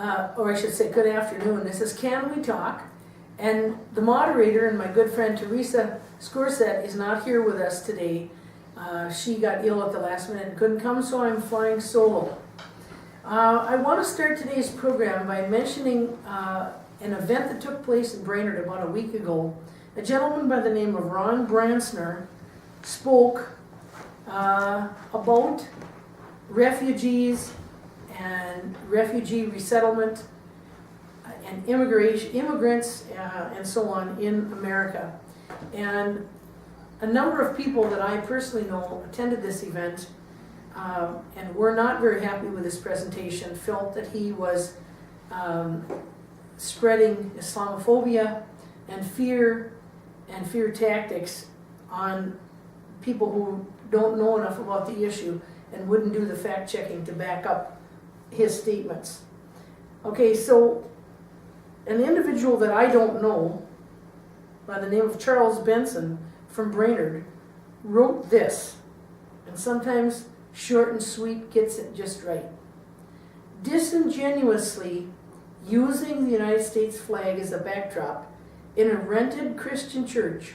or I should say good afternoon. This is Can We Talk? And the moderator and my good friend Teresa Scorset is not here with us today. She got ill at the last minute and couldn't come, so I'm flying solo. I want to start today's program by mentioning an event that took place in Brainerd about a week ago. A gentleman by the name of Ron Bransner spoke about refugees and refugee resettlement and immigrants and so on in America. And a number of people that I personally know attended this event and were not very happy with his presentation, felt that he was spreading Islamophobia and fear tactics on people who don't know enough about the issue and wouldn't do the fact checking to back up his statements. Okay, so an individual that I don't know by the name of Charles Benson from Brainerd wrote this, and sometimes short and sweet gets it just right. Disingenuously using the United States flag as a backdrop in a rented Christian church,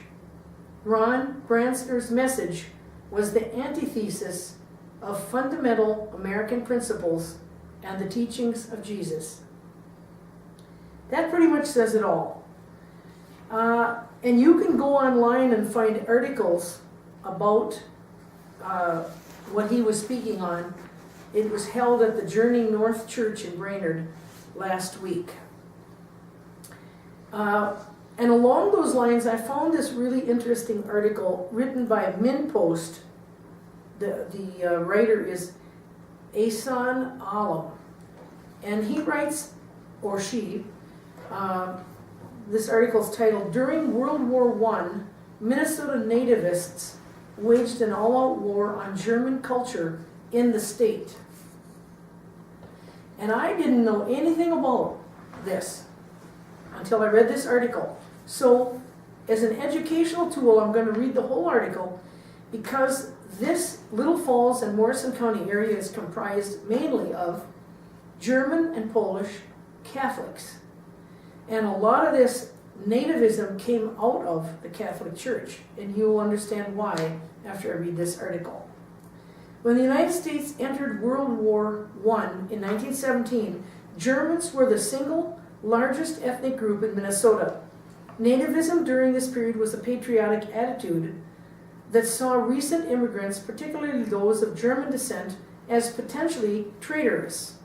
Ron Bransner's message was the antithesis of fundamental American principles and the teachings of Jesus. That pretty much says it all. And you can go online and find articles about what he was speaking on. It was held at the Journey North Church in Brainerd last week. And along those lines, I found this really interesting article written by MinPost. The writer is Ahsan Alam. And he writes, or she, this article is titled, During World War I, Minnesota nativists waged an all-out war on German culture in the state. And I didn't know anything about this until I read this article. So, as an educational tool, I'm going to read the whole article because this Little Falls and Morrison County area is comprised mainly of German and Polish Catholics. And a lot of this nativism came out of the Catholic Church, and you will understand why after I read this article. When the United States entered World War I in 1917, Germans were the single largest ethnic group in Minnesota. Nativism during this period was a patriotic attitude that saw recent immigrants, particularly those of German descent, as potentially traitorous.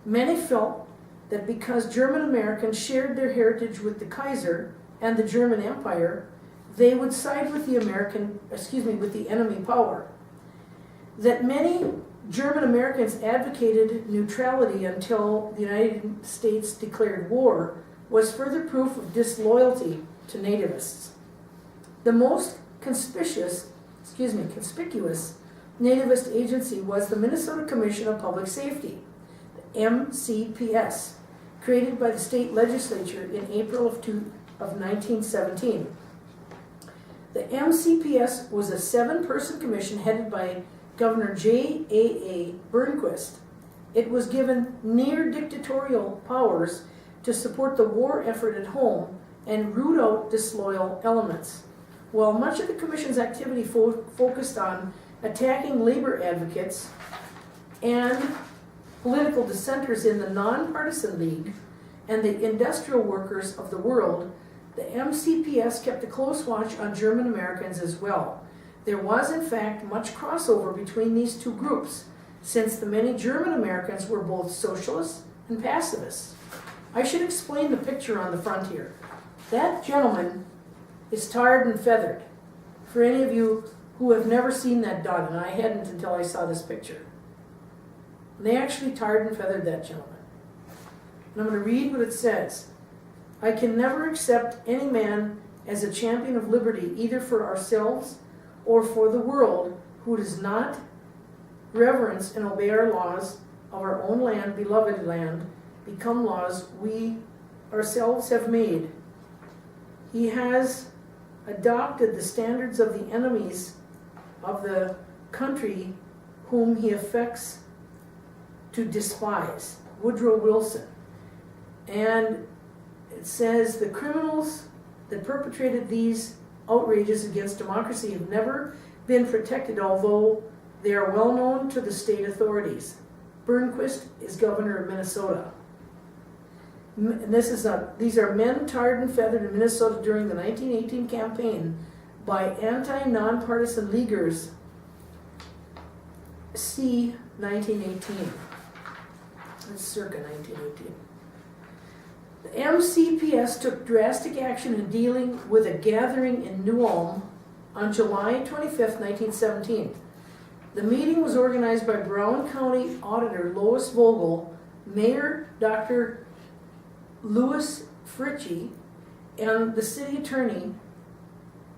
Many felt that because German Americans shared their heritage with the Kaiser and the German Empire, they would side with the enemy power. That many German Americans advocated neutrality until the United States declared war was further proof of disloyalty to nativists. The most conspicuous nativist agency was the Minnesota Commission of Public Safety, the MCPS, created by the state legislature in April of 1917. The MCPS was a 7-person commission headed by Governor J.A.A. Burnquist. It was given near dictatorial powers to support the war effort at home and root out disloyal elements. While much of the commission's activity focused on attacking labor advocates and political dissenters in the Nonpartisan League and the industrial workers of the world, the MCPS kept a close watch on German Americans as well. There was, in fact, much crossover between these two groups, since the many German Americans were both socialists and pacifists. I should explain the picture on the front here. That gentleman is tarred and feathered. For any of you who have never seen that done, and I hadn't until I saw this picture. They actually tarred and feathered that gentleman. And I'm going to read what it says. I can never accept any man as a champion of liberty, either for ourselves or for the world, who does not reverence and obey our laws of our own land, beloved land, become laws we ourselves have made. He has adopted the standards of the enemies of the country whom he affects to despise. Woodrow Wilson. And it says the criminals that perpetrated these outrages against democracy have never been protected, although they are well known to the state authorities. Burnquist is governor of Minnesota. And these are men tarred and feathered in Minnesota during the 1918 campaign by anti-nonpartisan leaguers. See 1918. That's circa 1918. The MCPS took drastic action in dealing with a gathering in New Ulm on July 25th, 1917. The meeting was organized by Brown County Auditor Lois Vogel, Mayor Dr. Louis Fritchie, and the City Attorney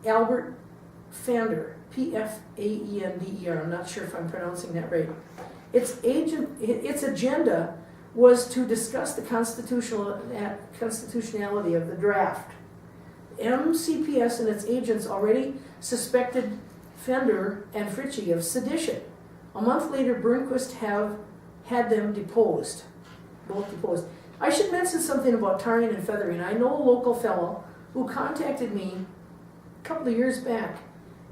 Albert Faender, P-F-A-E-N-D-E-R. I'm not sure if I'm pronouncing that right. Its agenda was to discuss the constitutionality of the draft. MCPS and its agents already suspected Fender and Fritchie of sedition. A month later, Burnquist had them deposed, both deposed. I should mention something about tarring and feathering. I know a local fellow who contacted me a couple of years back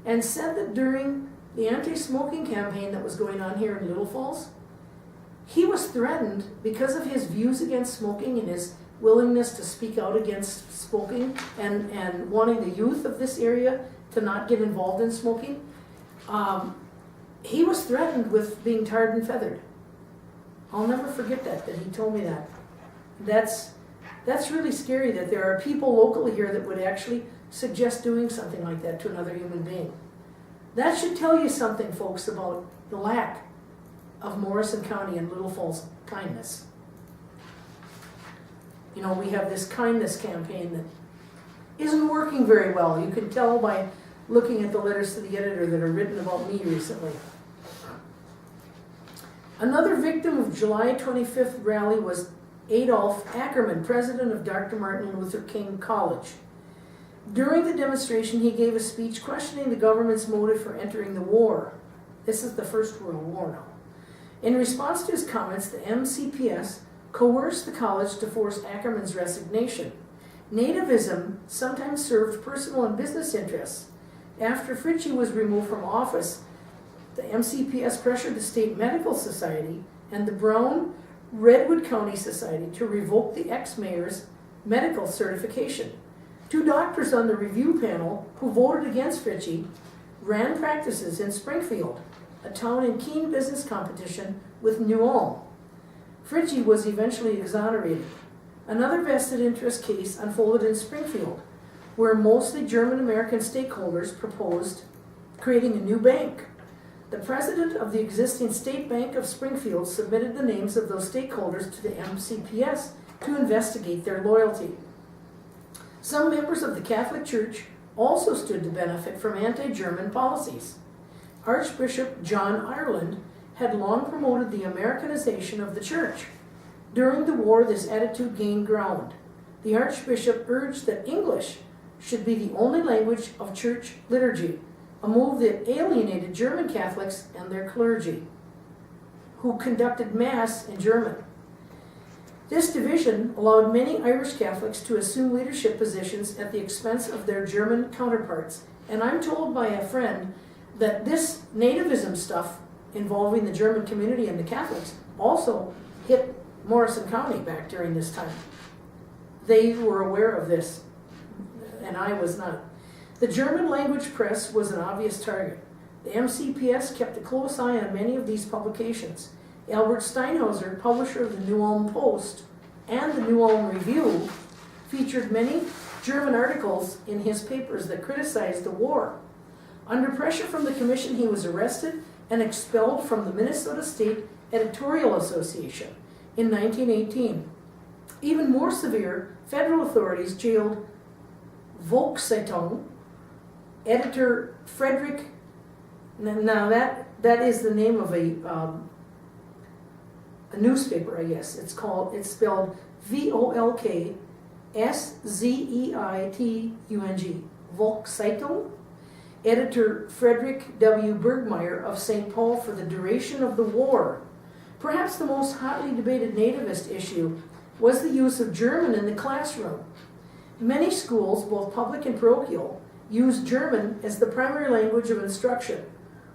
and said that during the anti-smoking campaign that was going on here in Little Falls, he was threatened because of his views against smoking and his willingness to speak out against smoking and wanting the youth of this area to not get involved in smoking. He was threatened with being tarred and feathered. I'll never forget that he told me that. That's really scary that there are people locally here that would actually suggest doing something like that to another human being. That should tell you something, folks, about the lack of Morrison County and Little Falls kindness. You know, we have this kindness campaign that isn't working very well. You can tell by looking at the letters to the editor that are written about me recently. Another victim of July 25th rally was Adolph Ackerman, president of Dr. Martin Luther King College. During the demonstration, he gave a speech questioning the government's motive for entering the war. This is the First World War now. In response to his comments, the MCPS coerced the college to force Ackerman's resignation. Nativism sometimes served personal and business interests. After Fritchie was removed from office, the MCPS pressured the State Medical Society and the Brown Redwood County Society to revoke the ex-mayor's medical certification. Two doctors on the review panel who voted against Fritchie ran practices in Springfield, a town in keen business competition with New Ulm. Fritchie was eventually exonerated. Another vested interest case unfolded in Springfield, where mostly German-American stakeholders proposed creating a new bank. The president of the existing State Bank of Springfield submitted the names of those stakeholders to the MCPS to investigate their loyalty. Some members of the Catholic Church also stood to benefit from anti-German policies. Archbishop John Ireland had long promoted the Americanization of the church. During the war, this attitude gained ground. The Archbishop urged that English should be the only language of church liturgy, a move that alienated German Catholics and their clergy, who conducted Mass in German. This division allowed many Irish Catholics to assume leadership positions at the expense of their German counterparts. And I'm told by a friend that this nativism stuff involving the German community and the Catholics also hit Morrison County back during this time. They were aware of this, and I was not. The German language press was an obvious target. The MCPS kept a close eye on many of these publications. Albert Steinhauser, publisher of the New Ulm Post and the New Ulm Review, featured many German articles in his papers that criticized the war. Under pressure from the commission, he was arrested and expelled from the Minnesota State Editorial Association in 1918. Even more severe, federal authorities jailed Volkszeitung editor Frederick. Now that is the name of a newspaper, I guess. It's spelled Volkszeitung, Volkszeitung. Editor Frederick W. Bergmeyer of St. Paul for the duration of the war. Perhaps the most hotly debated nativist issue was the use of German in the classroom. Many schools, both public and parochial, used German as the primary language of instruction.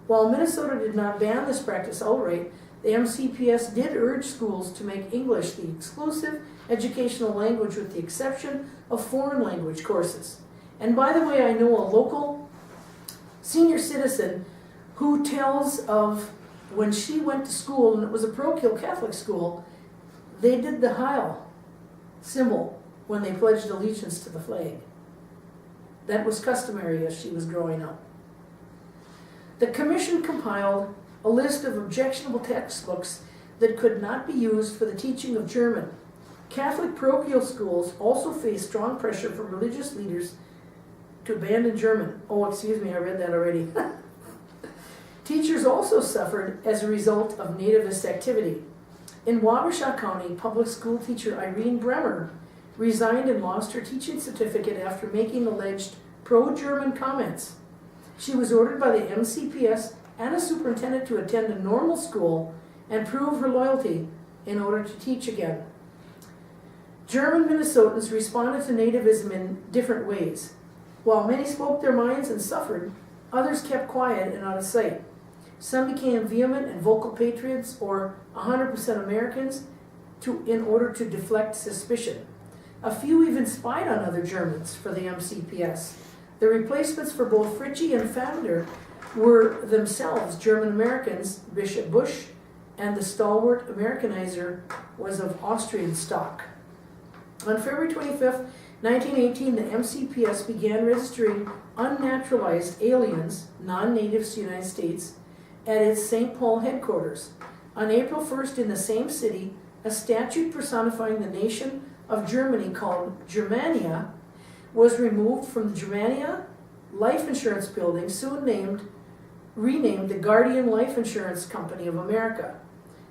While Minnesota did not ban this practice outright, the MCPS did urge schools to make English the exclusive educational language with the exception of foreign language courses. And by the way, I know a local senior citizen who tells of when she went to school, and it was a parochial Catholic school, they did the Heil symbol when they pledged allegiance to the flag. That was customary as she was growing up. The commission compiled a list of objectionable textbooks that could not be used for the teaching of German. Catholic parochial schools also faced strong pressure from religious leaders to abandon German. Oh, excuse me, I read that already. Teachers also suffered as a result of nativist activity. In Wabasha County, public school teacher Irene Bremer resigned and lost her teaching certificate after making alleged pro-German comments. She was ordered by the MCPS and a superintendent to attend a normal school and prove her loyalty in order to teach again. German Minnesotans responded to nativism in different ways. While many spoke their minds and suffered, others kept quiet and out of sight. Some became vehement and vocal patriots or 100% Americans in order to deflect suspicion. A few even spied on other Germans for the MCPS. The replacements for both Fritchie and Founder were themselves German Americans, Bishop Bush, and the stalwart Americanizer was of Austrian stock. On February 25th, 1918, the MCPS began registering unnaturalized aliens, non-natives to the United States, at its St. Paul headquarters. On April 1st, in the same city, a statute personifying the nation of Germany called Germania was removed from the Germania Life Insurance Building, soon renamed the Guardian Life Insurance Company of America.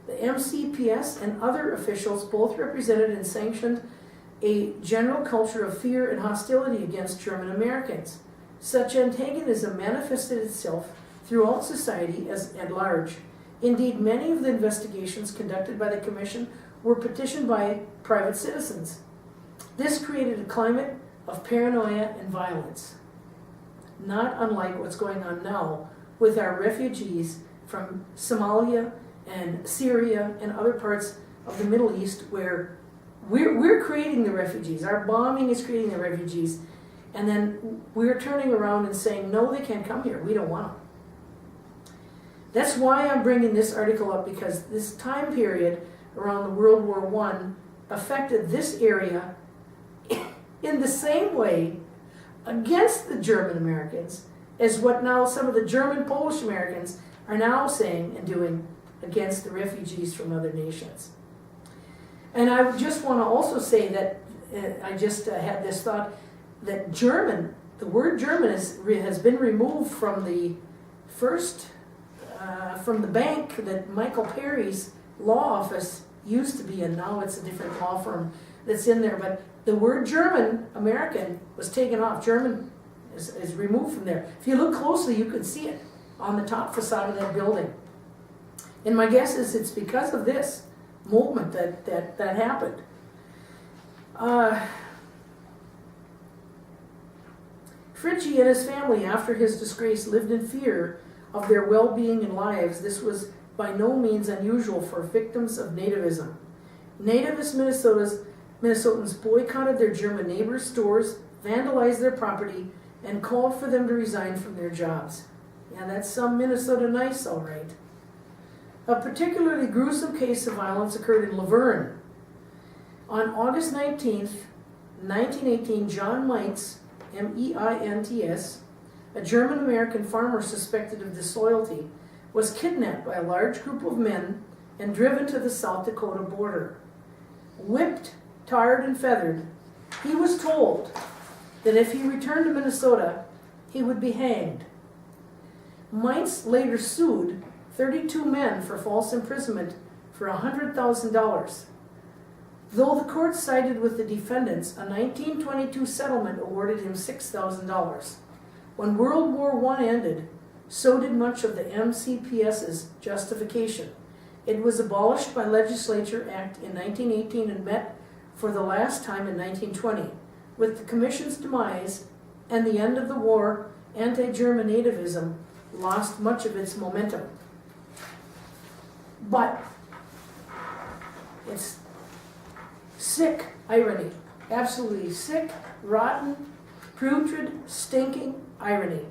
The MCPS and other officials both represented and sanctioned a general culture of fear and hostility against German Americans. Such antagonism manifested itself throughout society at large. Indeed, many of the investigations conducted by the Commission were petitioned by private citizens. This created a climate of paranoia and violence, not unlike what's going on now with our refugees from Somalia and Syria and other parts of the Middle East, where we're creating the refugees. Our bombing is creating the refugees, and then we're turning around and saying, no, they can't come here. We don't want them. That's why I'm bringing this article up, because this time period around the World War I affected this area in the same way against the German Americans as what now some of the German Polish Americans are now saying and doing against the refugees from other nations. And I would just want to also say that I just had this thought that German, the word German has been removed from the from the bank that Michael Perry's law office used to be in. Now it's a different law firm that's in there, but the word German, American, was taken off. German is removed from there. If you look closely, you can see it on the top facade of that building. And my guess is it's because of this movement that happened. Fritchie and his family, after his disgrace, lived in fear of their well-being and lives. This was by no means unusual for victims of nativism. Nativist Minnesotans boycotted their German neighbors' stores, vandalized their property, and called for them to resign from their jobs. Yeah, that's some Minnesota nice, all right. A particularly gruesome case of violence occurred in Laverne. On August 19th, 1918, John Meintz, M-E-I-N-T-S, a German-American farmer suspected of disloyalty, was kidnapped by a large group of men and driven to the South Dakota border. Whipped, tarred, and feathered, he was told that if he returned to Minnesota, he would be hanged. Meintz later sued 32 men for false imprisonment for $100,000. Though the court sided with the defendants, a 1922 settlement awarded him $6,000. When World War I ended, so did much of the MCPS's justification. It was abolished by Legislature Act in 1918 and met for the last time in 1920. With the Commission's demise and the end of the war, anti-German nativism lost much of its momentum. But it's sick irony, absolutely sick, rotten, putrid, stinking irony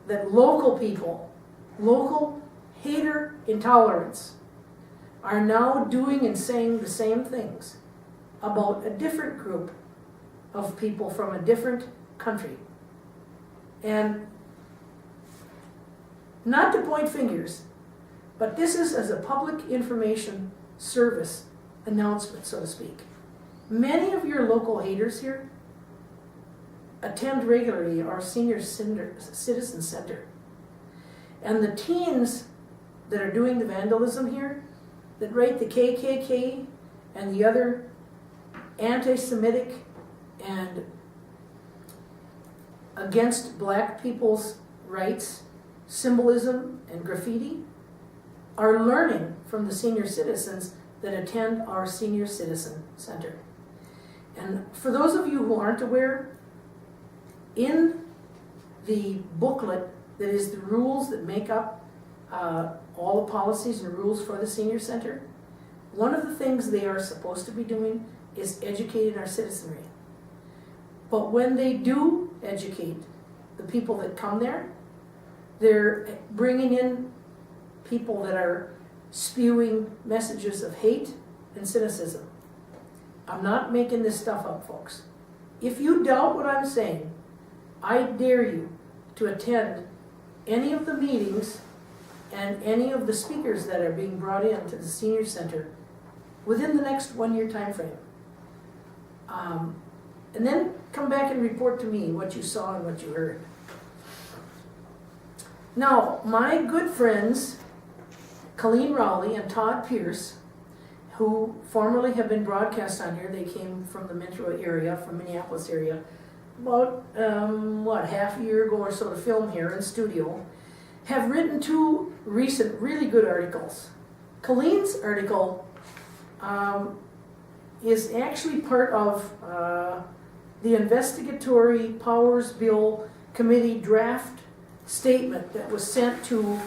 that local people, local hater intolerance, are now doing and saying the same things about a different group of people from a different country. And not to point fingers, but this is as a public information service announcement, so to speak. Many of your local haters here attend regularly our senior citizen center. And the teens that are doing the vandalism here, that write the KKK and the other anti-Semitic and against black people's rights symbolism and graffiti, are learning from the senior citizens that attend our senior citizen center. And for those of you who aren't aware, in the booklet that is the rules that make up all the policies and rules for the senior center, one of the things they are supposed to be doing is educating our citizenry. But when they do educate the people that come there, they're bringing in people that are spewing messages of hate and cynicism. I'm not making this stuff up, folks. If you doubt what I'm saying, I dare you to attend any of the meetings and any of the speakers that are being brought in to the senior center within the next 1 year time frame. And then come back and report to me what you saw and what you heard. Now, my good friends, Colleen Rowley and Todd Pierce, who formerly have been broadcast on here, they came from the metro area, from Minneapolis area, about, half a year ago or so to film here in studio, have written 2 recent really good articles. Colleen's article is actually part of the Investigatory Powers Bill Committee draft statement that was sent to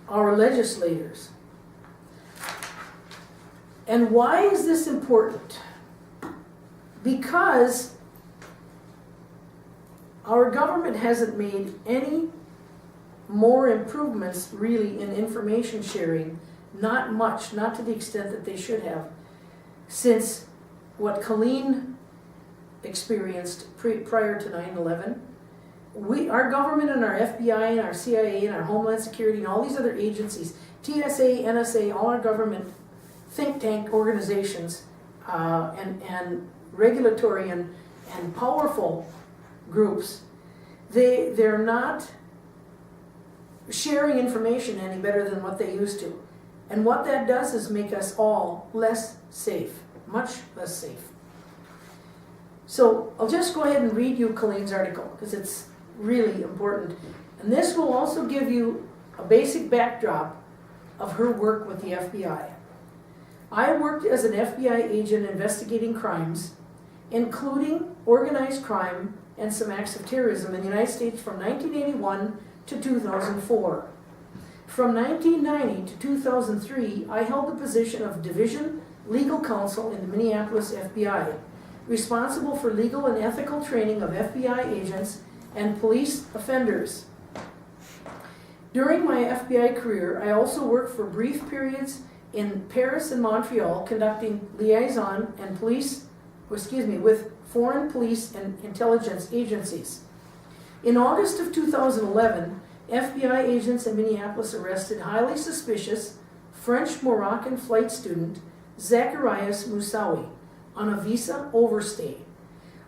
our legislators. And why is this important? Because our government hasn't made any more improvements really in information sharing, not much, not to the extent that they should have, since what Colleen experienced prior to 9/11. Our government and our FBI and our CIA and our Homeland Security and all these other agencies, TSA, NSA, all our government think tank organizations and regulatory and powerful groups, they're not sharing information any better than what they used to. And what that does is make us all less safe, much less safe. So I'll just go ahead and read you Colleen's article because it's really important. And this will also give you a basic backdrop of her work with the FBI. I worked as an FBI agent investigating crimes, including organized crime and some acts of terrorism in the United States from 1981 to 2004. From 1990 to 2003, I held the position of Division Legal Counsel in the Minneapolis FBI, responsible for legal and ethical training of FBI agents and police offenders. During my FBI career, I also worked for brief periods in Paris and Montreal, conducting liaison and with foreign police and intelligence agencies. In August of 2011, FBI agents in Minneapolis arrested highly suspicious French-Moroccan flight student Zacharias Moussaoui on a visa overstay.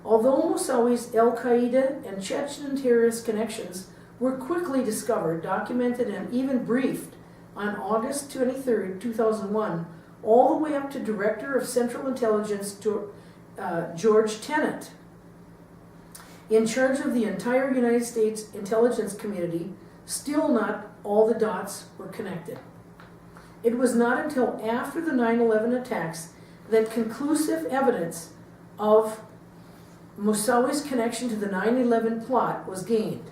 Although Moussaoui's Al-Qaeda and Chechen terrorist connections were quickly discovered, documented, and even briefed on August 23, 2001, all the way up to Director of Central Intelligence George Tenet, in charge of the entire United States intelligence community, still not all the dots were connected. It was not until after the 9/11 attacks that conclusive evidence of Moussaoui's connection to the 9/11 plot was gained.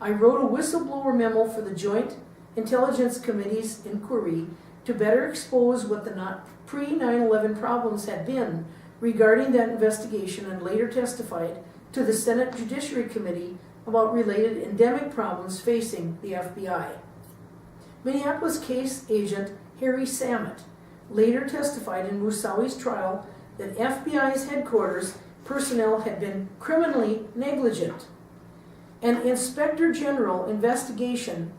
I wrote a whistleblower memo for the Joint Intelligence Committee's inquiry to better expose what the pre-9/11 problems had been regarding that investigation, and later testified to the Senate Judiciary Committee about related endemic problems facing the FBI. Minneapolis case agent Harry Samet later testified in Moussaoui's trial that FBI's headquarters personnel had been criminally negligent. An Inspector General investigation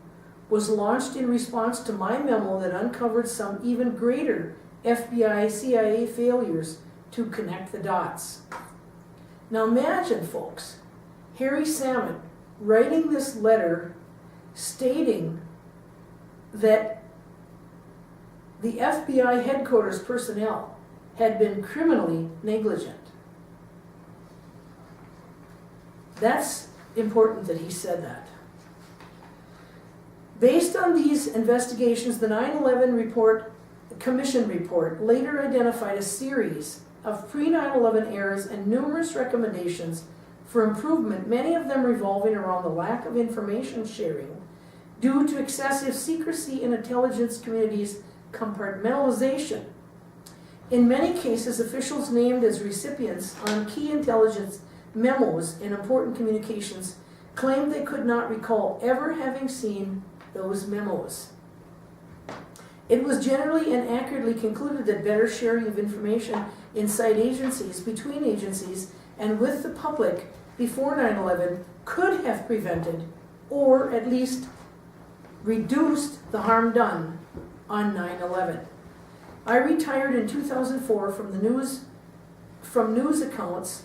was launched in response to my memo that uncovered some even greater FBI-CIA failures to connect the dots. Now imagine, folks, Harry Samet writing this letter stating that the FBI headquarters personnel had been criminally negligent. That's important that he said that. Based on these investigations, the 9/11 Commission report later identified a series of pre-9/11 errors and numerous recommendations for improvement, many of them revolving around the lack of information sharing due to excessive secrecy in intelligence communities' compartmentalization. In many cases, officials named as recipients on key intelligence memos in important communications claimed they could not recall ever having seen those memos. It was generally and accurately concluded that better sharing of information inside agencies, between agencies, and with the public before 9/11 could have prevented, or at least reduced, the harm done on 9/11. I retired in 2004 from news accounts.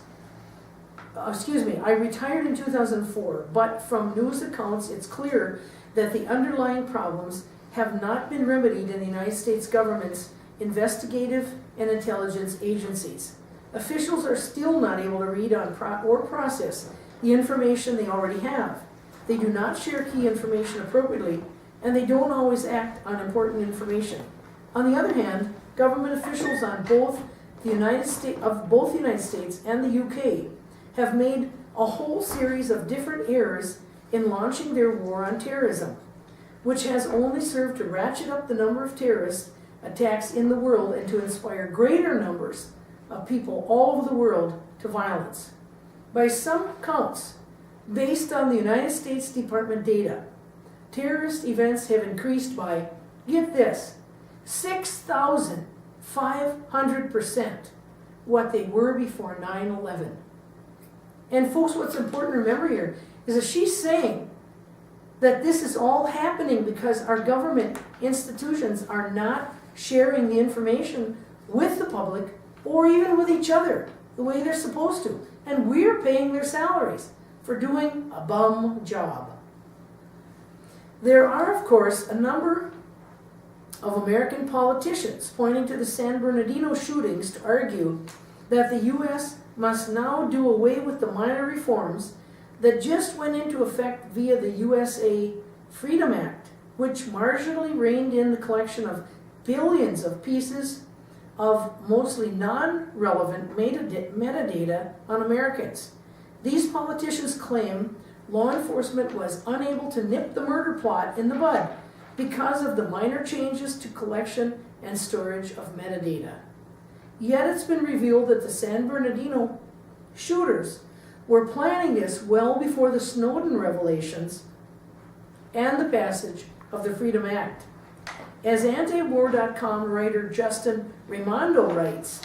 I retired in 2004, but from news accounts it's clear that the underlying problems have not been remedied in the United States government's investigative and intelligence agencies. Officials are still not able to read on or process the information they already have. They do not share key information appropriately, and they don't always act on important information. On the other hand, government officials on both the United States and the UK have made a whole series of different errors in launching their war on terrorism, which has only served to ratchet up the number of terrorist attacks in the world and to inspire greater numbers of people all over the world to violence. By some counts, based on the United States Department data, terrorist events have increased by, get this, 6,500% what they were before 9/11. And folks, what's important to remember here is that she's saying that this is all happening because our government institutions are not sharing the information with the public or even with each other the way they're supposed to. And we're paying their salaries for doing a bum job. There are, of course, a number of American politicians pointing to the San Bernardino shootings to argue that the U.S. must now do away with the minor reforms that just went into effect via the USA Freedom Act, which marginally reined in the collection of billions of pieces of mostly non-relevant metadata on Americans. These politicians claim law enforcement was unable to nip the murder plot in the bud because of the minor changes to collection and storage of metadata. Yet it's been revealed that the San Bernardino shooters were planning this well before the Snowden revelations and the passage of the Freedom Act. As antiwar.com writer Justin Raimondo writes,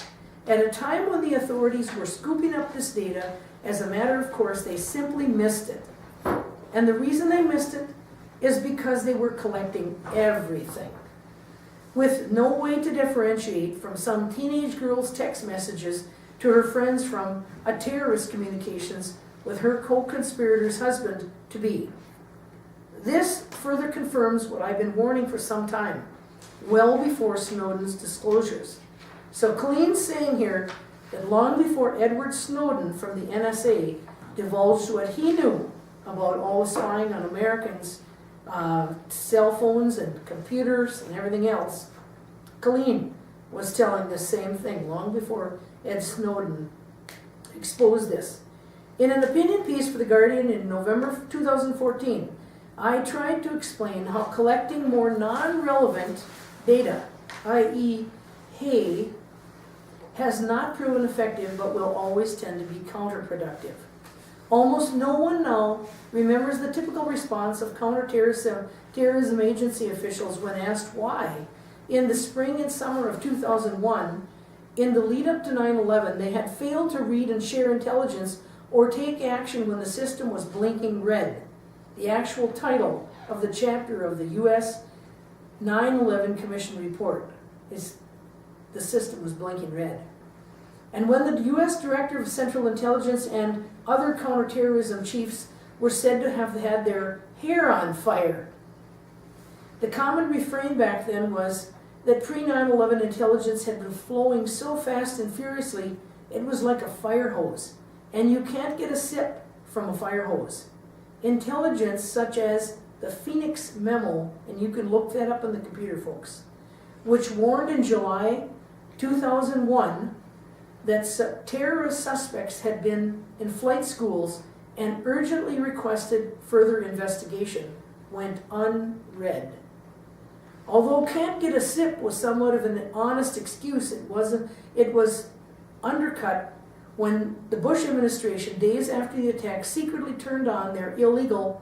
at a time when the authorities were scooping up this data, as a matter of course, they simply missed it. And the reason they missed it is because they were collecting everything, with no way to differentiate from some teenage girl's text messages to her friends from a terrorist communications with her co-conspirator's husband-to-be. This further confirms what I've been warning for some time, well before Snowden's disclosures. So Colleen's saying here that long before Edward Snowden from the NSA divulged what he knew about all the spying on Americans, cell phones and computers and everything else, Colleen was telling the same thing long before Ed Snowden exposed this. In an opinion piece for The Guardian in November 2014, I tried to explain how collecting more non-relevant data, i.e. hay, has not proven effective but will always tend to be counterproductive. Almost no one now remembers the typical response of counterterrorism agency officials when asked why, in the spring and summer of 2001, in the lead up to 9/11, they had failed to read and share intelligence or take action when the system was blinking red. The actual title of the chapter of the U.S. 9/11 Commission report is "The System Was Blinking Red." And when the U.S. Director of Central Intelligence and other counterterrorism chiefs were said to have had their hair on fire, the common refrain back then was that pre-9/11 intelligence had been flowing so fast and furiously it was like a fire hose, and you can't get a sip from a fire hose. Intelligence such as the Phoenix Memo, and you can look that up on the computer, folks, which warned in July 2001 that terrorist suspects had been in flight schools and urgently requested further investigation, went unread. Although "can't get a sip" was somewhat of an honest excuse, it was undercut when the Bush administration, days after the attack, secretly turned on their illegal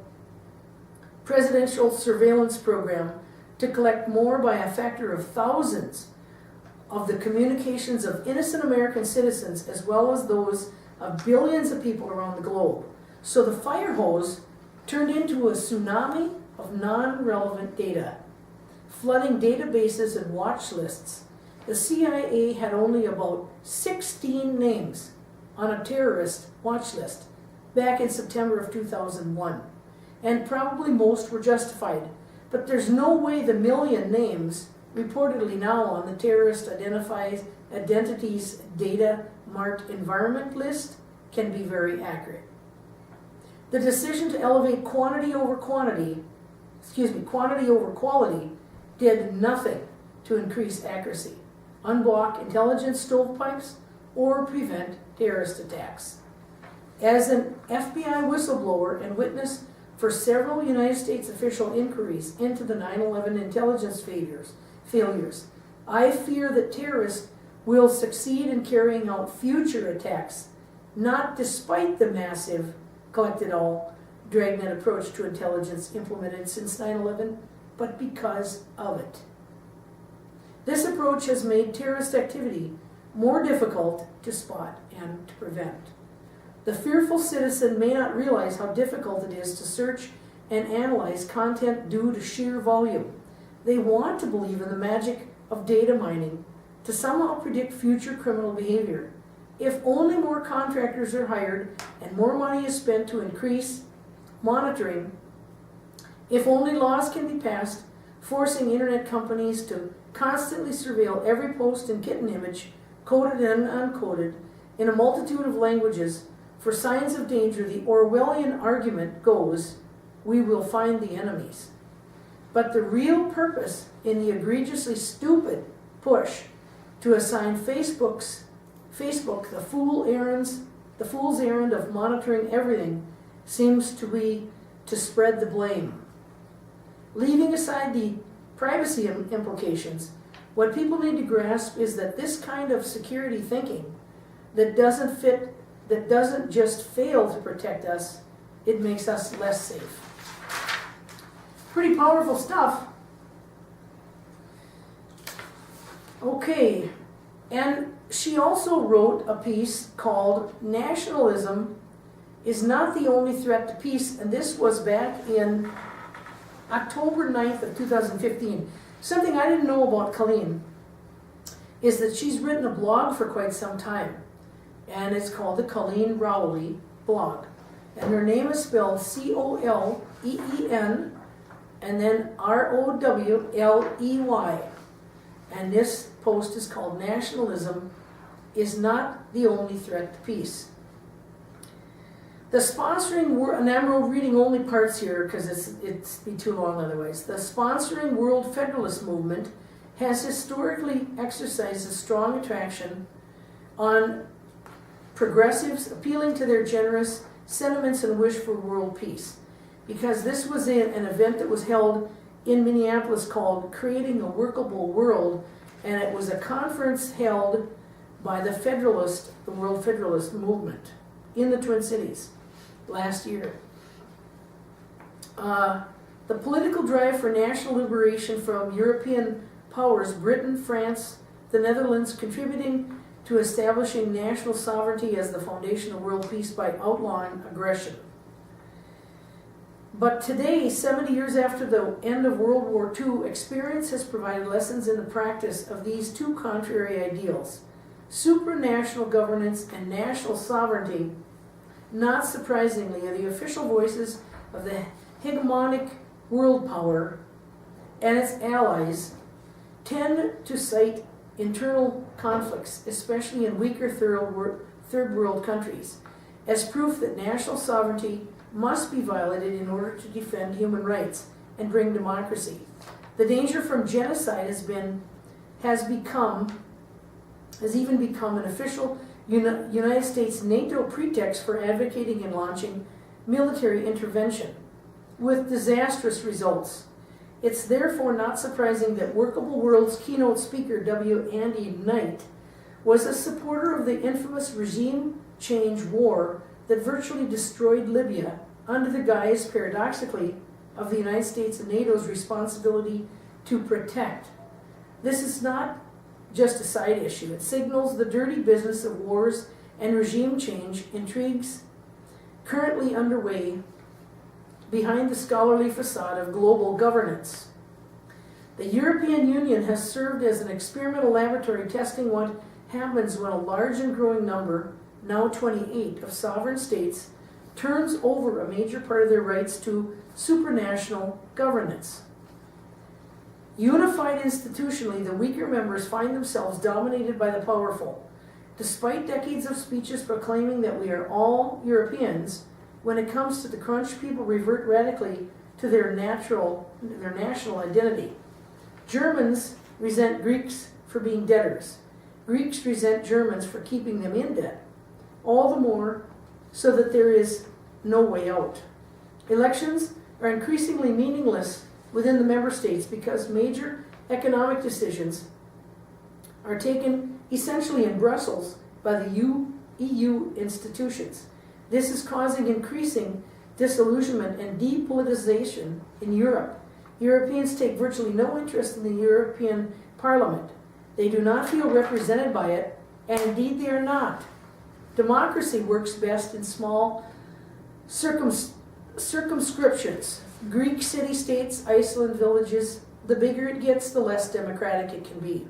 presidential surveillance program to collect more by a factor of thousands of the communications of innocent American citizens as well as those of billions of people around the globe. So the fire hose turned into a tsunami of non-relevant data, flooding databases and watch lists. The CIA had only about 16 names on a terrorist watch list back in September of 2001, and probably most were justified. But there's no way the million names reportedly now on the terrorist identities data marked environment list can be very accurate. The decision to elevate quantity over quality did nothing to increase accuracy, unblock intelligence stovepipes, or prevent terrorist attacks. As an FBI whistleblower and witness for several United States official inquiries into the 9/11 intelligence failures, I fear that terrorists will succeed in carrying out future attacks, not despite the massive collect-it-all dragnet approach to intelligence implemented since 9/11, but because of it. This approach has made terrorist activity more difficult to spot and to prevent. The fearful citizen may not realize how difficult it is to search and analyze content due to sheer volume. They want to believe in the magic of data mining to somehow predict future criminal behavior. If only more contractors are hired and more money is spent to increase monitoring, if only laws can be passed forcing internet companies to constantly surveil every post and kitten image, coded and uncoded, in a multitude of languages for signs of danger, the Orwellian argument goes, we will find the enemies. But the real purpose in the egregiously stupid push to assign Facebook the fool's errand of monitoring everything seems to be to spread the blame. Leaving aside the privacy implications, what people need to grasp is that this kind of security thinking that doesn't just fail to protect us, it makes us less safe. Pretty powerful stuff. Okay, and she also wrote a piece called "Nationalism is Not the Only Threat to Peace," and this was back in October 9th of 2015. Something I didn't know about Colleen is that she's written a blog for quite some time, and it's called the Colleen Rowley blog. And her name is spelled Coleen and then Rowley. And this post is called "Nationalism is Not the Only Threat to Peace." The sponsoring, and I'm reading only parts here because it's be too long otherwise. The sponsoring World Federalist Movement has historically exercised a strong attraction on progressives, appealing to their generous sentiments and wish for world peace. Because this was an event that was held in Minneapolis called Creating a Workable World, and it was a conference held by the World Federalist Movement in the Twin Cities last year. The political drive for national liberation from European powers, Britain, France, the Netherlands, contributing to establishing national sovereignty as the foundation of world peace by outlawing aggression. But today, 70 years after the end of World War II, experience has provided lessons in the practice of these two contrary ideals: supranational governance and national sovereignty. Not surprisingly, the official voices of the hegemonic world power and its allies tend to cite internal conflicts, especially in weaker third world countries, as proof that national sovereignty must be violated in order to defend human rights and bring democracy. The danger from genocide has even become an official United States NATO pretext for advocating and launching military intervention, with disastrous results. It's therefore not surprising that Workable World's keynote speaker, W. Andy Knight, was a supporter of the infamous regime change war that virtually destroyed Libya under the guise, paradoxically, of the United States and NATO's responsibility to protect. This is not just a side issue. It signals the dirty business of wars and regime change intrigues currently underway behind the scholarly facade of global governance. The European Union has served as an experimental laboratory testing what happens when a large and growing number, now 28, of sovereign states turns over a major part of their rights to supranational governance. Unified institutionally, the weaker members find themselves dominated by the powerful. Despite decades of speeches proclaiming that we are all Europeans, when it comes to the crunch, people revert radically to their national identity. Germans resent Greeks for being debtors. Greeks resent Germans for keeping them in debt. All the more so that there is no way out. Elections are increasingly meaningless within the member states because major economic decisions are taken essentially in Brussels by the EU institutions. This is causing increasing disillusionment and depoliticization in Europe. Europeans take virtually no interest in the European Parliament. They do not feel represented by it, and indeed they are not. Democracy works best in small circumscriptions. Greek city-states, Iceland villages. The bigger it gets, the less democratic it can be.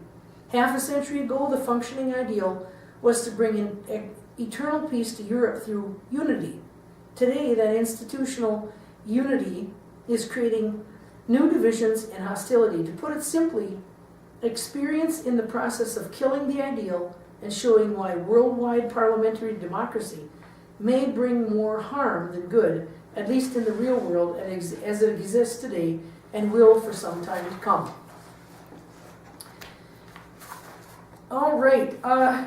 Half a century ago, the functioning ideal was to bring in eternal peace to Europe through unity. Today, that institutional unity is creating new divisions and hostility. To put it simply, experience in the process of killing the ideal and showing why worldwide parliamentary democracy may bring more harm than good, at least in the real world as it exists today and will for some time to come. All right, I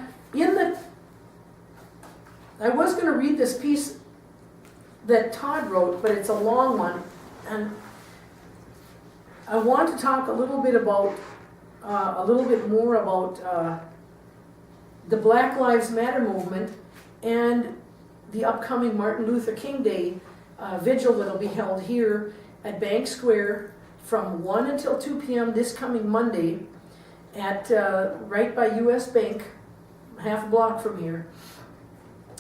was going to read this piece that Todd wrote, but it's a long one, and I want to talk a little bit more about the Black Lives Matter movement and the upcoming Martin Luther King Day vigil that will be held here at Bank Square from 1 until 2 p.m. this coming Monday at right by US Bank, half a block from here,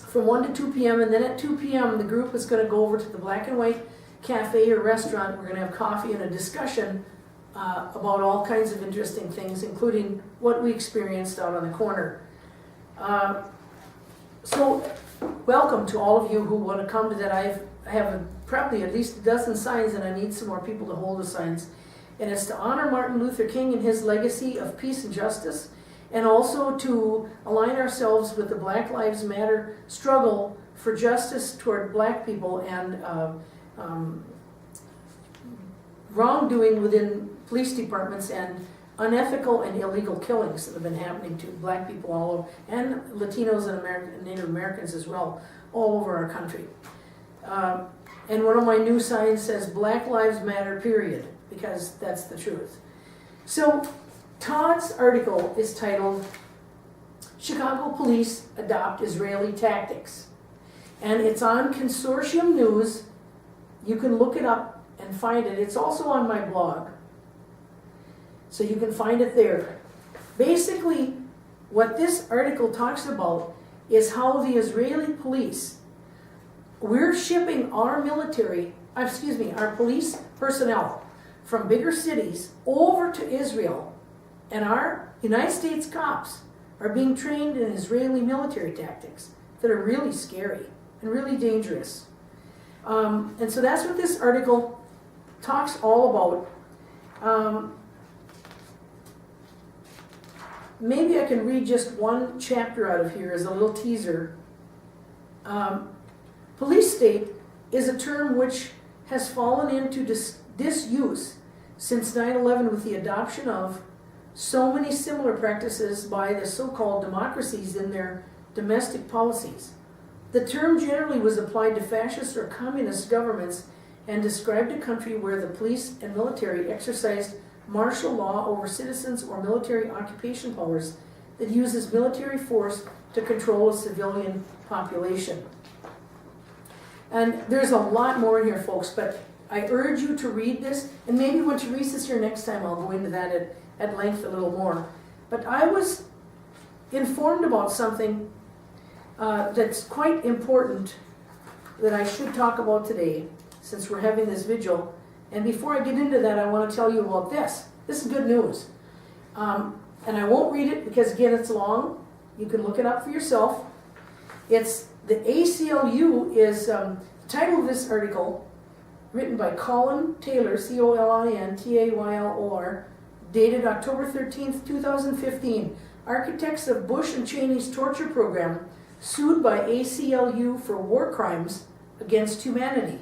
from 1 to 2 p.m. And then at 2 p.m. the group is going to go over to the Black and White Cafe or restaurant. We're going to have coffee and a discussion about all kinds of interesting things, including what we experienced out on the corner. So welcome to all of you who want to come to that. I have probably at least a dozen signs, and I need some more people to hold the signs. And it's to honor Martin Luther King and his legacy of peace and justice, and also to align ourselves with the Black Lives Matter struggle for justice toward black people and wrongdoing within police departments and unethical and illegal killings that have been happening to black people all over, and Latinos and Native Americans as well, all over our country. And one of my new signs says, Black Lives Matter, period, because that's the truth. So Todd's article is titled, Chicago Police Adopt Israeli Tactics. And it's on Consortium News. You can look it up and find it. It's also on my blog. So you can find it there. Basically, what this article talks about is how the Israeli police, we're shipping our our police personnel from bigger cities over to Israel, and our United States cops are being trained in Israeli military tactics that are really scary and really dangerous. And so that's what this article talks all about. Maybe I can read just one chapter out of here as a little teaser. Police state is a term which has fallen into disuse since 9/11 with the adoption of so many similar practices by the so-called democracies in their domestic policies. The term generally was applied to fascist or communist governments and described a country where the police and military exercised martial law over citizens or military occupation powers that uses military force to control a civilian population. And there's a lot more in here, folks, but I urge you to read this, and maybe when Teresa's here next time, I'll go into that at length a little more. But I was informed about something that's quite important that I should talk about today, since we're having this vigil. And before I get into that, I want to tell you about this. This is good news. And I won't read it because, again, it's long. You can look it up for yourself. It's the ACLU is the title of this article, written by Colin Taylor, COLIN-TAYLOR, dated October 13th, 2015. Architects of Bush and Cheney's torture program sued by ACLU for war crimes against humanity.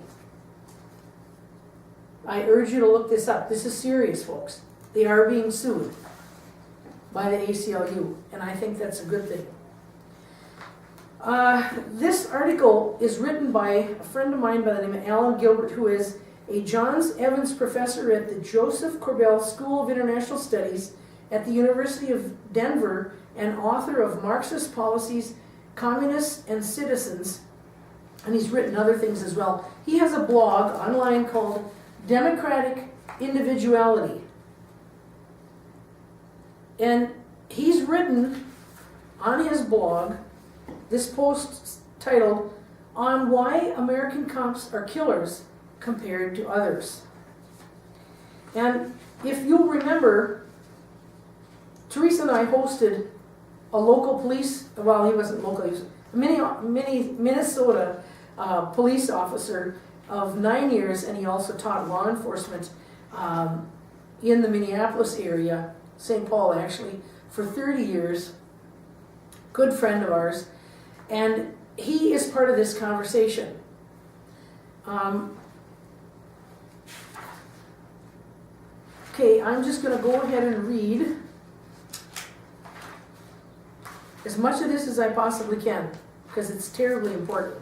I urge you to look this up. This is serious, folks. They are being sued by the ACLU, and I think that's a good thing. This article is written by a friend of mine by the name of Alan Gilbert, who is a Johns Evans professor at the Joseph Corbell School of International Studies at the University of Denver and author of Marxist Policies, Communists and Citizens, and he's written other things as well. He has a blog online called Democratic Individuality. And he's written on his blog this post titled, On Why American Cops Are Killers Compared to Others. And if you'll remember, Teresa and I hosted a local police, well, he wasn't local, he was a Minnesota police officer of 9 years, and he also taught law enforcement in the Minneapolis area, St. Paul actually, for 30 years. Good friend of ours. And he is part of this conversation. Okay, I'm just going to go ahead and read as much of this as I possibly can, because it's terribly important.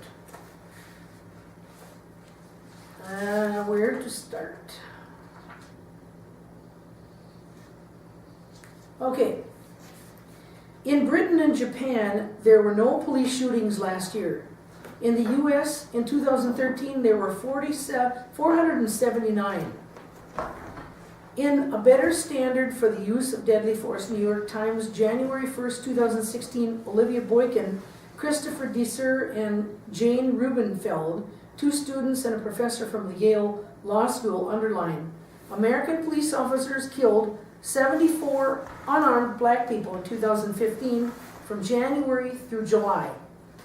Where to start? Okay. In Britain and Japan, there were no police shootings last year. In the U.S., in 2013, there were 479. In A Better Standard for the Use of Deadly Force, New York Times, January 1st, 2016, Olivia Boykin, Christopher Deser, and Jane Rubenfeld, 2 students and a professor from the Yale Law School, underline, American police officers killed 74 unarmed black people in 2015 from January through July.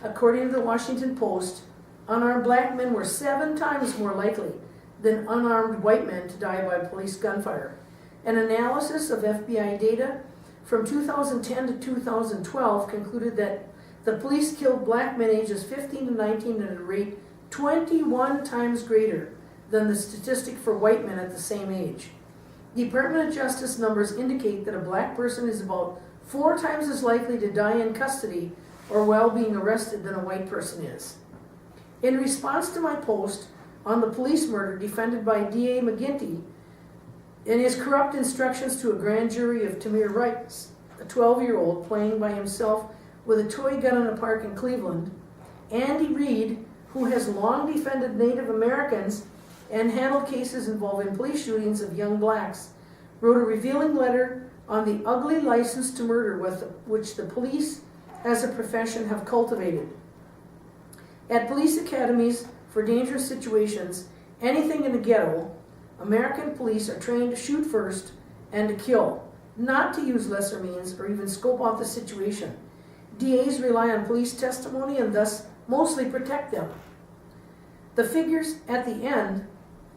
According to the Washington Post, unarmed black men were 7 times more likely than unarmed white men to die by police gunfire. An analysis of FBI data from 2010 to 2012 concluded that the police killed black men ages 15 to 19 at a rate 21 times greater than the statistic for white men at the same age. Department of Justice numbers indicate that a black person is about 4 times as likely to die in custody or while being arrested than a white person is. In response to my post on the police murder defended by D.A. McGinty and his corrupt instructions to a grand jury of Tamir Rice, a 12-year-old playing by himself with a toy gun in a park in Cleveland, Andy Reid, who has long defended Native Americans and handled cases involving police shootings of young blacks, wrote a revealing letter on the ugly license to murder which the police as a profession have cultivated. At police academies for dangerous situations, anything in the ghetto, American police are trained to shoot first and to kill, not to use lesser means or even scope out the situation. DAs rely on police testimony and thus mostly protect them. The figures at the end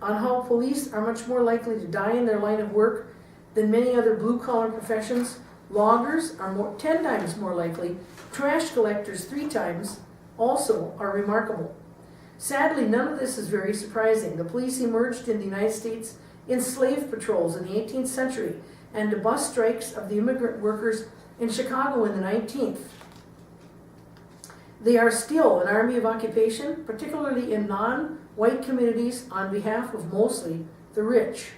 on how police are much more likely to die in their line of work than many other blue-collar professions. Loggers are 10 times more likely, trash collectors 3 times, also are remarkable. Sadly, none of this is very surprising. The police emerged in the United States in slave patrols in the 18th century and the bus strikes of the immigrant workers in Chicago in the 19th. They are still an army of occupation, particularly in non-white communities on behalf of mostly the rich.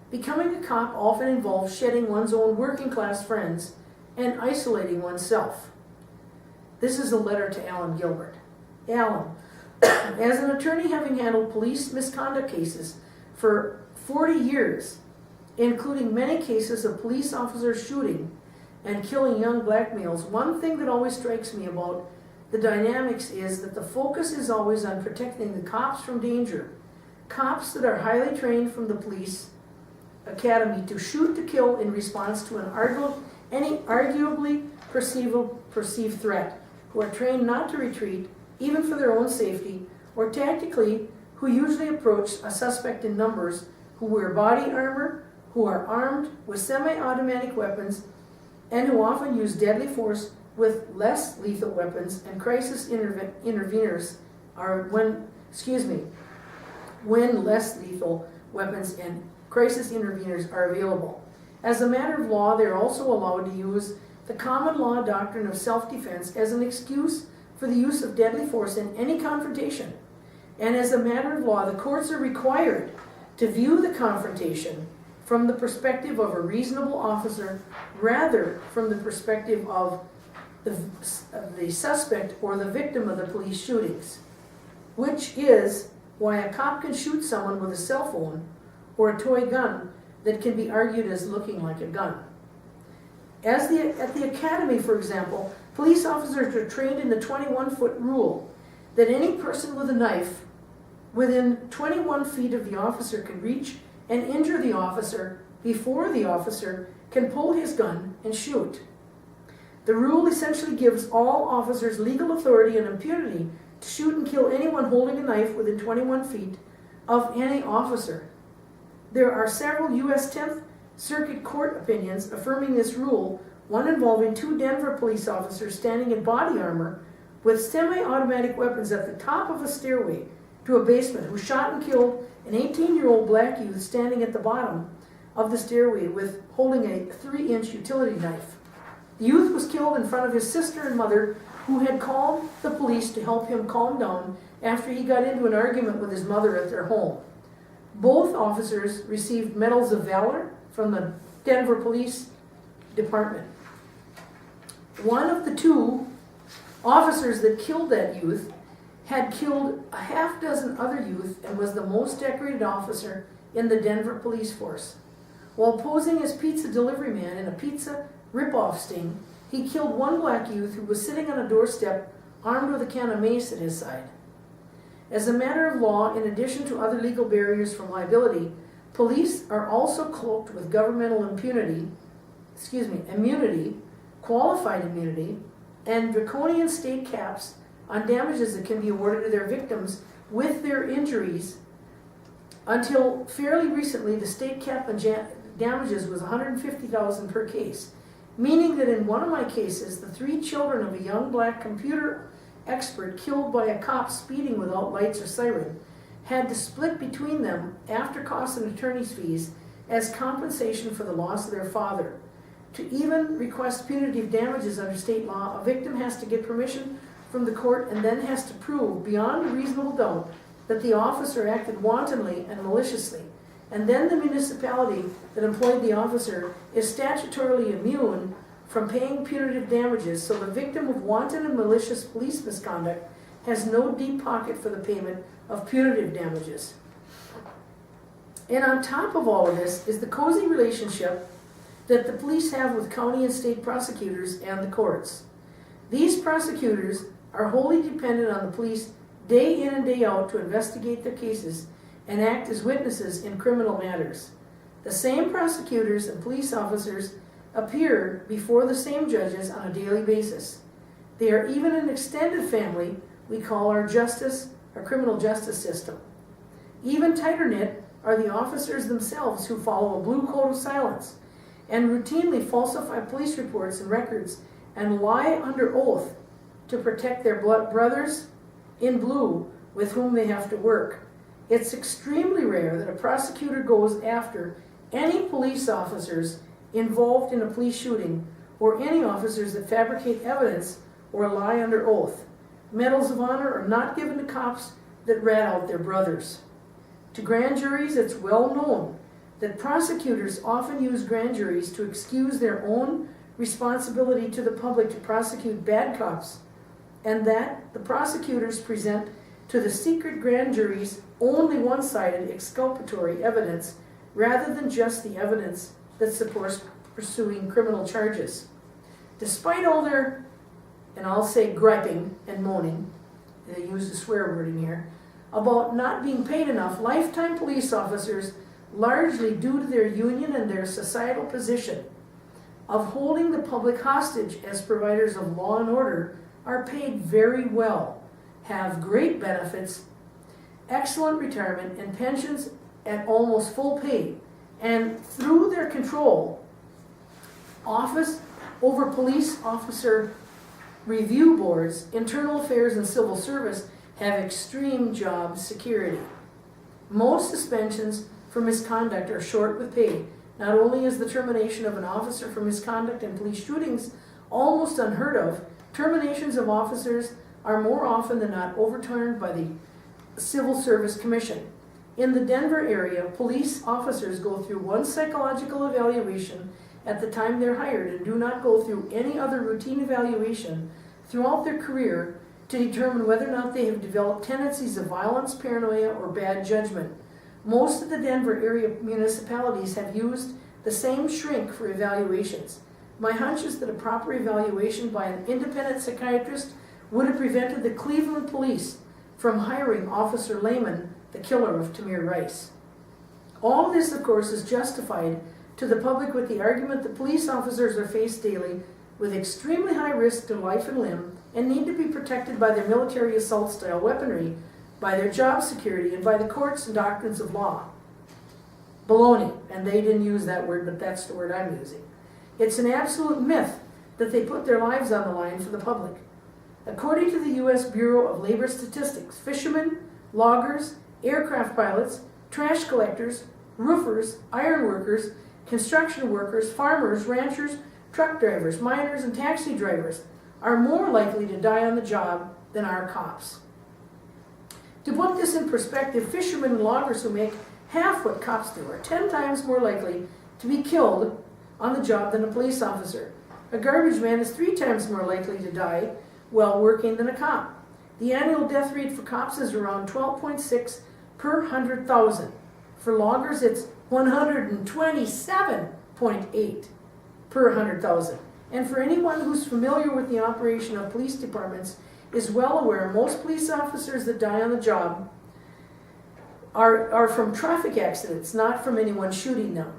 Becoming a cop often involves shedding one's own working class friends and isolating oneself. This is a letter to Alan Gilbert. Alan, as an attorney having handled police misconduct cases for 40 years, including many cases of police officers shooting and killing young black males, one thing that always strikes me about the dynamics is that the focus is always on protecting the cops from danger. Cops that are highly trained from the police academy to shoot to kill in response to any arguably perceived threat, who are trained not to retreat, even for their own safety, or tactically, who usually approach a suspect in numbers, who wear body armor, who are armed with semi-automatic weapons, and who often use deadly force with less lethal weapons, and crisis interveners are when less lethal weapons and crisis interveners are available. As a matter of law, they are also allowed to use the common law doctrine of self-defense as an excuse for the use of deadly force in any confrontation. And as a matter of law, the courts are required to view the confrontation from the perspective of a reasonable officer rather from the perspective of the suspect or the victim of the police shootings, which is why a cop can shoot someone with a cell phone or a toy gun that can be argued as looking like a gun. At the academy, for example, police officers are trained in the 21-foot rule that any person with a knife within 21 feet of the officer can reach and injure the officer before the officer can pull his gun and shoot. The rule essentially gives all officers legal authority and impunity to shoot and kill anyone holding a knife within 21 feet of any officer. There are several U.S. 10th Circuit Court opinions affirming this rule, one involving 2 Denver police officers standing in body armor with semi-automatic weapons at the top of a stairway to a basement who shot and killed an 18-year-old black youth standing at the bottom of the stairway with holding a 3-inch utility knife. The youth was killed in front of his sister and mother, who had called the police to help him calm down after he got into an argument with his mother at their home. Both officers received medals of valor from the Denver Police Department. One of the 2 officers that killed that youth had killed a half dozen other youth and was the most decorated officer in the Denver police force. While posing as pizza delivery man in a pizza rip-off sting, he killed one black youth who was sitting on a doorstep armed with a can of mace at his side. As a matter of law, in addition to other legal barriers from liability, police are also cloaked with governmental immunity, qualified immunity, and draconian state caps on damages that can be awarded to their victims with their injuries. Until fairly recently, the state cap on damages was $150,000 per case, meaning that in one of my cases, the 3 children of a young black computer expert killed by a cop speeding without lights or siren had to split between them, after costs and attorney's fees, as compensation for the loss of their father. To even request punitive damages under state law, a victim has to get permission from the court and then has to prove beyond a reasonable doubt that the officer acted wantonly and maliciously. And then the municipality that employed the officer is statutorily immune from paying punitive damages, so the victim of wanton and malicious police misconduct has no deep pocket for the payment of punitive damages. And on top of all of this is the cozy relationship that the police have with county and state prosecutors and the courts. These prosecutors are wholly dependent on the police day in and day out to investigate their cases and act as witnesses in criminal matters. The same prosecutors and police officers appear before the same judges on a daily basis. They are even an extended family we call our criminal justice system. Even tighter knit are the officers themselves, who follow a blue code of silence and routinely falsify police reports and records and lie under oath to protect their brothers in blue with whom they have to work. It's extremely rare that a prosecutor goes after any police officers involved in a police shooting or any officers that fabricate evidence or lie under oath. Medals of honor are not given to cops that rat out their brothers. To grand juries, it's well known that prosecutors often use grand juries to excuse their own responsibility to the public to prosecute bad cops, and that the prosecutors present to the secret grand juries only one-sided exculpatory evidence rather than just the evidence that supports pursuing criminal charges. Despite all their, and I'll say griping and moaning, they use the swear word in here, about not being paid enough, lifetime police officers, largely due to their union and their societal position of holding the public hostage as providers of law and order, are paid very well, have great benefits, excellent retirement, and pensions at almost full pay. And through their control, office over police officer review boards, internal affairs, and civil service have extreme job security. Most suspensions for misconduct are short with pay. Not only is the termination of an officer for misconduct in police shootings almost unheard of, terminations of officers are more often than not overturned by the Civil Service Commission. In the Denver area, police officers go through one psychological evaluation at the time they're hired and do not go through any other routine evaluation throughout their career to determine whether or not they have developed tendencies of violence, paranoia, or bad judgment. Most of the Denver area municipalities have used the same shrink for evaluations. My hunch is that a proper evaluation by an independent psychiatrist would have prevented the Cleveland police from hiring Officer Lehman, the killer of Tamir Rice. All this, of course, is justified to the public with the argument that police officers are faced daily with extremely high risk to life and limb and need to be protected by their military assault-style weaponry, by their job security, and by the courts and doctrines of law. Baloney, and they didn't use that word, but that's the word I'm using. It's an absolute myth that they put their lives on the line for the public. According to the U.S. Bureau of Labor Statistics, fishermen, loggers, aircraft pilots, trash collectors, roofers, iron workers, construction workers, farmers, ranchers, truck drivers, miners, and taxi drivers are more likely to die on the job than are cops. To put this in perspective, fishermen and loggers who make half what cops do are 10 times more likely to be killed on the job than a police officer. A garbage man is 3 times more likely to die while working than a cop. The annual death rate for cops is around 12.6 per 100,000. For loggers, it's 127.8 per 100,000. And for anyone who's familiar with the operation of police departments is well aware most police officers that die on the job are from traffic accidents, not from anyone shooting them.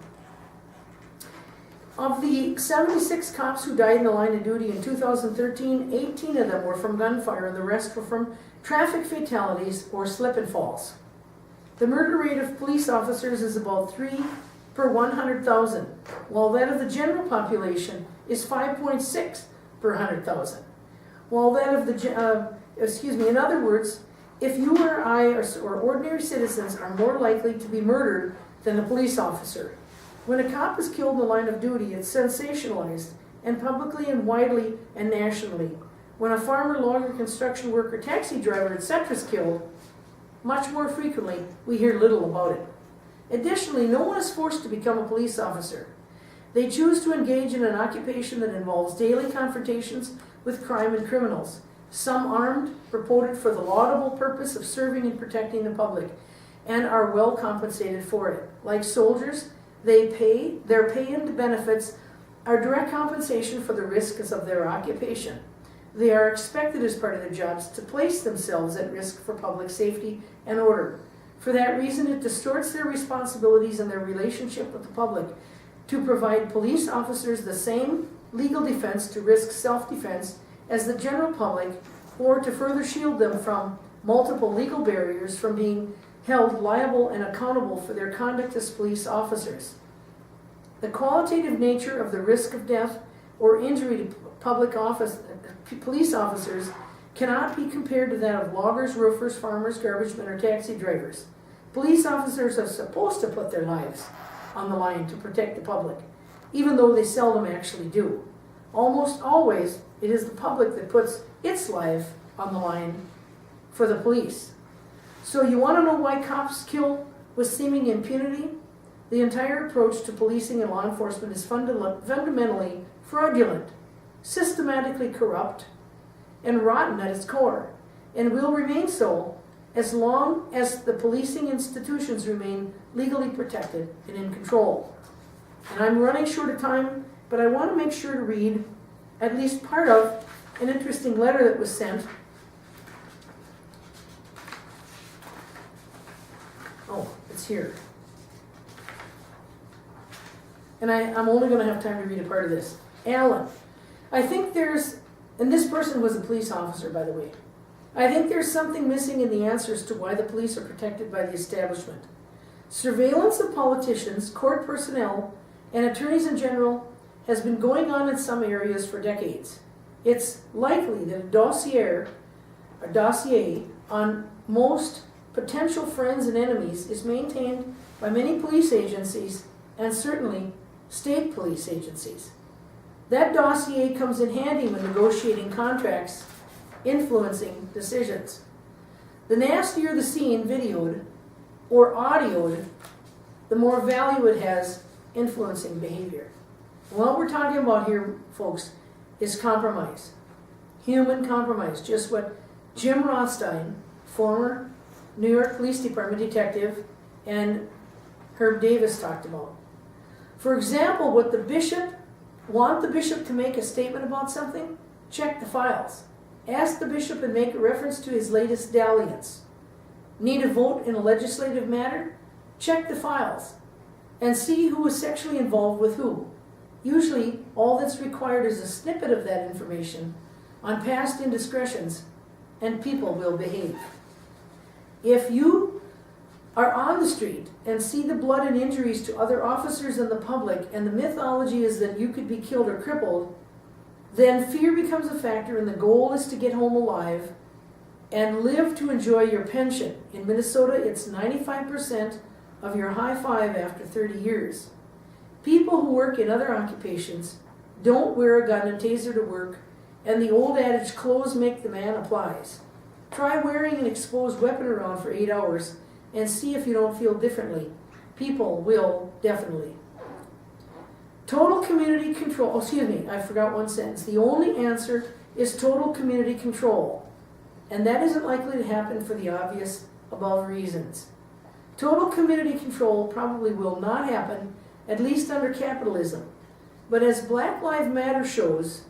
Of the 76 cops who died in the line of duty in 2013, 18 of them were from gunfire and the rest were from traffic fatalities or slip and falls. The murder rate of police officers is about 3 per 100,000, while that of the general population is 5.6 per 100,000. While that of the, in other words, if you or I or ordinary citizens are more likely to be murdered than a police officer. When a cop is killed in the line of duty, it's sensationalized, and publicly and widely and nationally. When a farmer, lawyer, construction worker, taxi driver, etc. is killed, much more frequently, we hear little about it. Additionally, no one is forced to become a police officer. They choose to engage in an occupation that involves daily confrontations with crime and criminals, some armed, purported for the laudable purpose of serving and protecting the public, and are well compensated for it. Like soldiers, their pay and benefits are direct compensation for the risks of their occupation. They are expected as part of their jobs to place themselves at risk for public safety and order. For that reason, it distorts their responsibilities and their relationship with the public to provide police officers the same legal defense to risk self-defense as the general public, or to further shield them from multiple legal barriers from being held liable and accountable for their conduct as police officers. The qualitative nature of the risk of death or injury to police officers cannot be compared to that of loggers, roofers, farmers, garbage men, or taxi drivers. Police officers are supposed to put their lives on the line to protect the public, even though they seldom actually do. Almost always, it is the public that puts its life on the line for the police. So you want to know why cops kill with seeming impunity? The entire approach to policing and law enforcement is fundamentally fraudulent, systematically corrupt, and rotten at its core, and will remain so as long as the policing institutions remain legally protected and in control. And I'm running short of time, but I want to make sure to read at least part of an interesting letter that was sent. Oh, it's here. And I'm only going to have time to read a part of this. Alan, I think there's, and this person was a police officer, by the way. I think there's something missing in the answers to why the police are protected by the establishment. Surveillance of politicians, court personnel, and attorneys in general has been going on in some areas for decades. It's likely that a dossier on most potential friends and enemies is maintained by many police agencies and certainly state police agencies. That dossier comes in handy when negotiating contracts, influencing decisions. The nastier the scene videoed or audioed, the more value it has influencing behavior. What we're talking about here, folks, is compromise. Human compromise, just what Jim Rothstein, former New York Police Department detective, and Herb Davis talked about. For example, want the bishop to make a statement about something? Check the files. Ask the bishop and make a reference to his latest dalliance. Need a vote in a legislative matter? Check the files and see who was sexually involved with who. Usually, all that's required is a snippet of that information on past indiscretions, and people will behave. If you are on the street and see the blood and injuries to other officers and the public, and the mythology is that you could be killed or crippled, then fear becomes a factor, and the goal is to get home alive and live to enjoy your pension. In Minnesota, it's 95% of your high five after 30 years. People who work in other occupations don't wear a gun and taser to work, and the old adage, clothes make the man, applies. Try wearing an exposed weapon around for 8 hours and see if you don't feel differently. People will definitely. Total community control, I forgot one sentence. The only answer is total community control, and that isn't likely to happen for the obvious above reasons. Total community control probably will not happen, at least under capitalism. But as Black Lives Matter shows,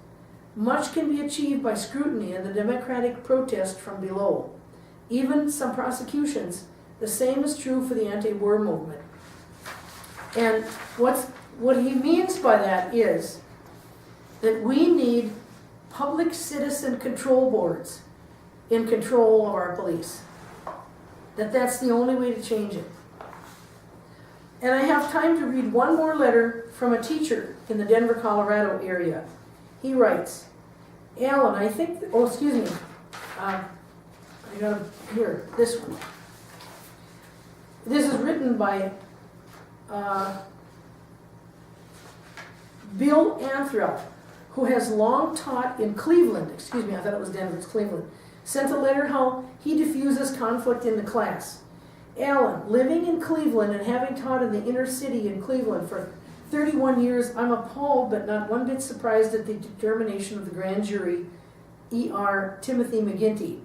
much can be achieved by scrutiny and the democratic protest from below. Even some prosecutions. The same is true for the anti-war movement. And what he means by that is that we need public citizen control boards in control of our police. That's the only way to change it. And I have time to read one more letter from a teacher in the Denver, Colorado area. He writes, Alan, I think, I got here, this one. This is written by Bill Anthrop, who has long taught in Cleveland, excuse me, I thought it was Denver, it's Cleveland, sent a letter how he diffuses conflict in the class. Alan, living in Cleveland and having taught in the inner city in Cleveland for 31 years, I'm appalled but not one bit surprised at the determination of the grand jury, E.R. Timothy McGinty.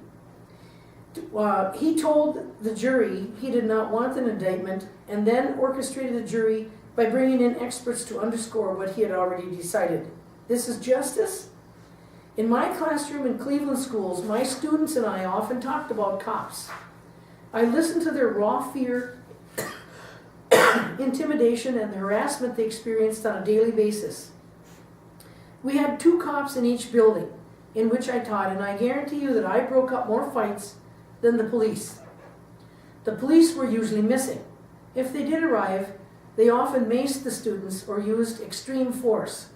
He told the jury he did not want an indictment and then orchestrated the jury by bringing in experts to underscore what he had already decided. This is justice? In my classroom in Cleveland schools, my students and I often talked about cops. I listened to their raw fear, intimidation, and the harassment they experienced on a daily basis. We had 2 cops in each building in which I taught, and I guarantee you that I broke up more fights than the police. The police were usually missing. If they did arrive, they often maced the students or used extreme force.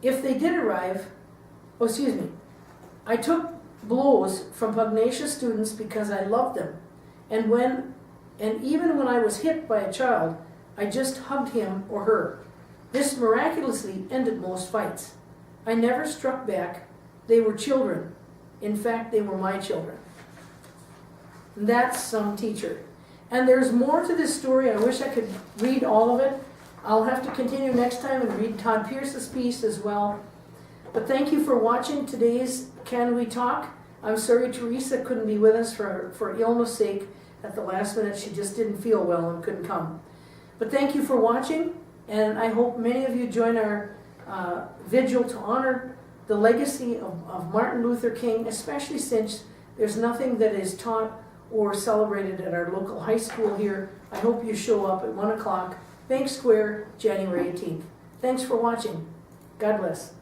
If they did arrive, I took blows from pugnacious students because I loved them. And even when I was hit by a child, I just hugged him or her. This miraculously ended most fights. I never struck back. They were children. In fact, they were my children. And that's some teacher. And there's more to this story. I wish I could read all of it. I'll have to continue next time and read Todd Pierce's piece as well. But thank you for watching today's Can We Talk? I'm sorry Teresa couldn't be with us for illness sake at the last minute. She just didn't feel well and couldn't come. But thank you for watching, and I hope many of you join our vigil to honor the legacy of Martin Luther King, especially since there's nothing that is taught or celebrated at our local high school here. I hope you show up at 1 o'clock, Bank Square, January 18th. Thanks for watching. God bless.